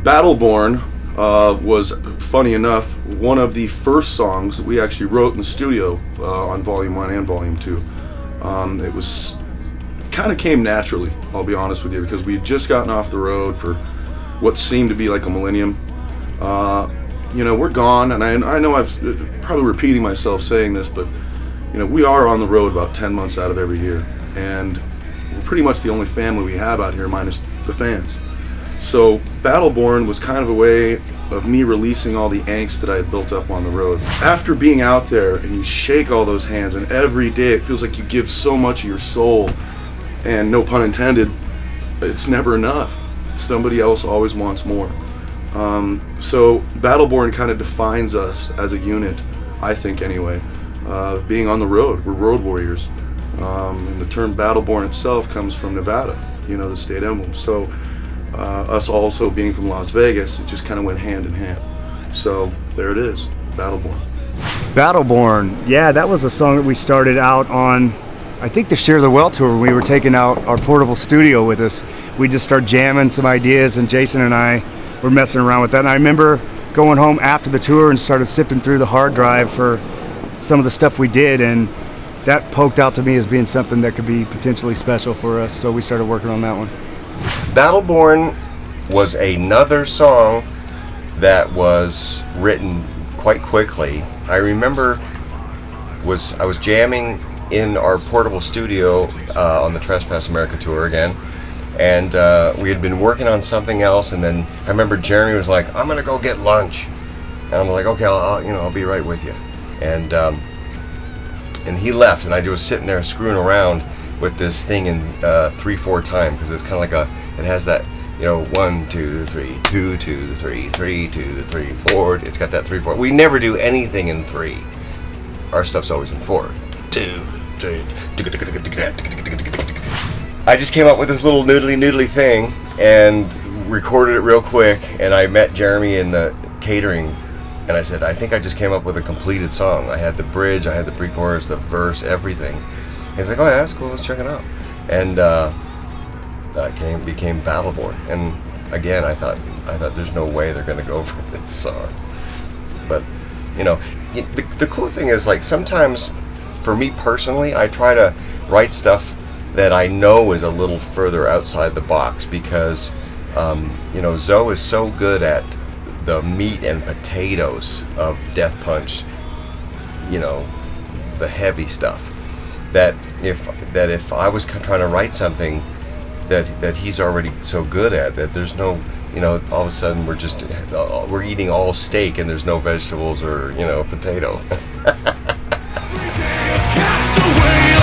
Battleborn was, funny enough, one of the first songs that we actually wrote in the studio on Volume 1 and Volume 2. It was kind of came naturally, I'll be honest with you, because we had just gotten off the road for what seemed to be like a millennium. We're gone, and I know I've probably repeating myself saying this, but we are on the road about 10 months out of every year, and we're pretty much the only family we have out here, minus the fans. So Battleborn was kind of a way of me releasing all the angst that I had built up on the road. After being out there and you shake all those hands, and every day it feels like you give so much of your soul, and no pun intended, it's never enough. Somebody else always wants more. So Battleborn kind of defines us as a unit, I think anyway, being on the road. We're road warriors. And the term Battleborn itself comes from Nevada, the state emblem. So us also being from Las Vegas, it just kind of went hand in hand. So there it is, Battleborn. Battleborn, yeah, that was a song that we started out on, I think the Share the Well tour. We were taking out our portable studio with us. We just started jamming some ideas, and Jason and I were messing around with that. And I remember going home after the tour and started sifting through the hard drive for some of the stuff we did, and that poked out to me as being something that could be potentially special for us, so we started working on that one. Battleborn was another song that was written quite quickly. I remember I was jamming in our portable studio on the Trespass America tour again, and we had been working on something else, and then I remember Jeremy was like, "I'm gonna go get lunch," and I'm like, "Okay, I'll be right with you," and he left, and I was sitting there screwing around with this thing in 3/4 time, because it's kind of like it has that 1 2 3 2 2 3 3 2 3 4. It's got that 3/4. We never do anything in 3. Our stuff's always in 4 2 3. I just came up with this little noodly thing and recorded it real quick, and I met Jeremy in the catering, and I said, I think I just came up with a completed song. I had the bridge, I had the pre-chorus, the verse, everything. He's like, oh yeah, that's cool, let's check it out. And that became Battleborn. And again, I thought there's no way they're gonna go for this song. But the cool thing is, like, sometimes for me personally, I try to write stuff that I know is a little further outside the box, because Zoe is so good at the meat and potatoes of Death Punch, the heavy stuff, that if I was trying to write something that he's already so good at, that there's no, all of a sudden we're eating all steak and there's no vegetables or potato. Cast away